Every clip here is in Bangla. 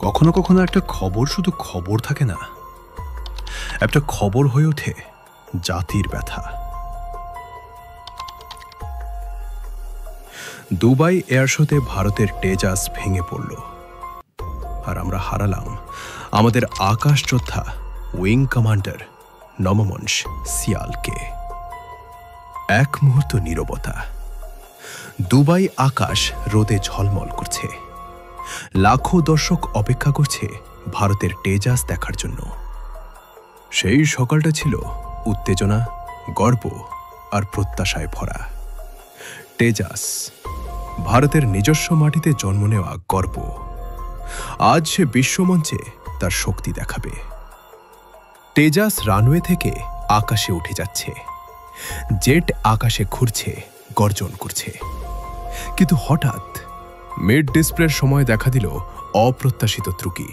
কখনো কখনো একটা খবর শুধু খবর থাকে না, একটা খবর হয়ে ওঠে জাতির ব্যথা। দুবাই এয়ার শোতে ভারতের তেজাস ভেঙে পড়ল, আর আমরা হারালাম আমাদের আকাশ যোদ্ধা উইং কমান্ডার নমমঞ্চ সিয়ালকে। এক মুহূর্ত নীরবতা। দুবাই আকাশ রোদে ঝলমল করছে, লাখো দর্শক অপেক্ষা করছে ভারতের তেজাস দেখার জন্য। সেই সকালটা ছিল উত্তেজনা, গর্ব আর প্রত্যাশায় ভরা। তেজাস, ভারতের নিজস্ব মাটিতে জন্ম নেওয়া গর্ব, আজ সে বিশ্বমঞ্চে তার শক্তি দেখাবে। তেজাস রানওয়ে থেকে আকাশে উঠে যাচ্ছে, জেট আকাশে ঘুরছে, গর্জন করছে। কিন্তু হঠাৎ মিড ডিসপ্লের সময় দেখা দিল অপ্রত্যাশিত ত্রুটি।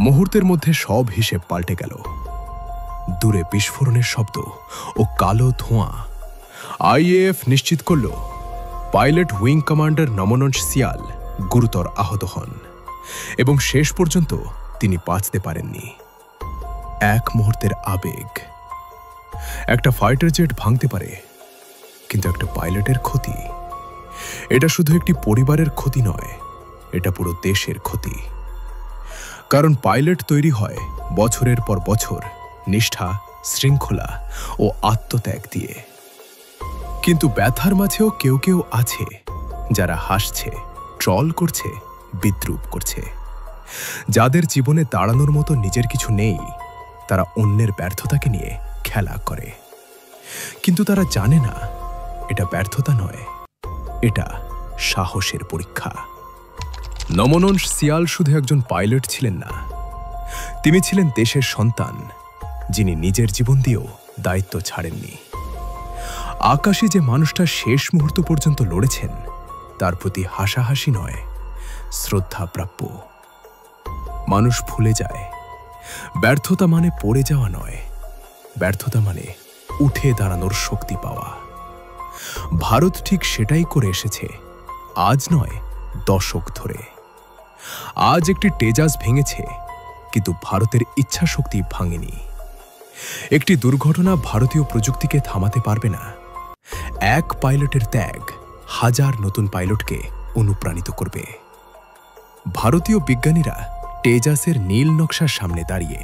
মুহূর্তের মধ্যে সব হিসেব পাল্টে গেল। দূরে বিস্ফোরণের শব্দ ও কালো ধোঁয়া। আইএএফ নিশ্চিত করল পাইলট উইং কমান্ডার নমমঞ্চ সিয়াল গুরুতর আহত হন এবং শেষ পর্যন্ত তিনি বাঁচতে পারেননি। এক মুহূর্তের আবেগ। একটা ফাইটার জেট ভাঙতে পারে, কিন্তু একটা পাইলটের ক্ষতি, এটা শুধু একটি পরিবারের ক্ষতি নয়, এটা পুরো দেশের ক্ষতি। কারণ পাইলট তৈরি হয় বছরের পর বছর নিষ্ঠা, শৃঙ্খলা ও আত্মত্যাগ দিয়ে। কিন্তু ব্যথার মাঝেও কেউ কেউ আছে যারা হাসছে, ট্রল করছে, বিদ্রূপ করছে। যাদের জীবনে দাঁড়ানোর মতো নিজের কিছু নেই, তারা অন্যের ব্যর্থতাকে নিয়ে খেলা করে। কিন্তু তারা জানে না এটা ব্যর্থতা নয়, এটা সাহসের পরীক্ষা। নমমঞ্চ সিয়াল শুধু একজন পাইলট ছিলেন না, তিনি ছিলেন দেশের সন্তান, যিনি নিজের জীবন দিয়েও দায়িত্ব ছাড়েননি। আকাশে যে মানুষটা শেষ মুহূর্ত পর্যন্ত লড়েছেন, তার প্রতি হাসাহাসি নয়, শ্রদ্ধা প্রাপ্য। মানুষ ভুলে যায়, ব্যর্থতা মানে পড়ে যাওয়া নয়, ব্যর্থতা মানে উঠে দাঁড়ানোর শক্তি পাওয়া। ভারত ঠিক সেটাই করে এসেছে, আজ নয়, দশক ধরে। আজ একটি তেজাস ভেঙেছে, কিন্তু ভারতের ইচ্ছা শক্তি ভাঙেনি। একটি দুর্ঘটনা ভারতীয় প্রযুক্তিকে থামাতে পারবে না। এক পাইলটের ত্যাগ হাজার নতুন পাইলটকে অনুপ্রাণিত করবে। ভারতীয় বিজ্ঞানীরা তেজাসের নীল নকশার সামনে দাঁড়িয়ে,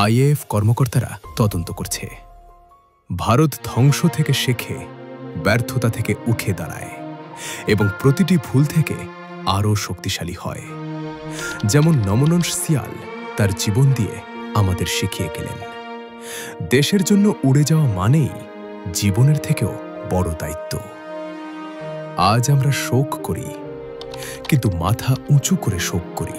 আইএএফ কর্মকর্তারা তদন্ত করছে। ভারত ধ্বংস থেকে শেখে, ব্যর্থতা থেকে উঠে দাঁড়ায় এবং প্রতিটি ভুল থেকে আরও শক্তিশালী হয়। যেমন নমমঞ্চ সিয়াল তার জীবন দিয়ে আমাদের শিখিয়ে গেলেন, দেশের জন্য উড়ে যাওয়া মানেই জীবনের থেকেও বড় দায়িত্ব। আজ আমরা শোক করি, কিন্তু মাথা উঁচু করে শোক করি।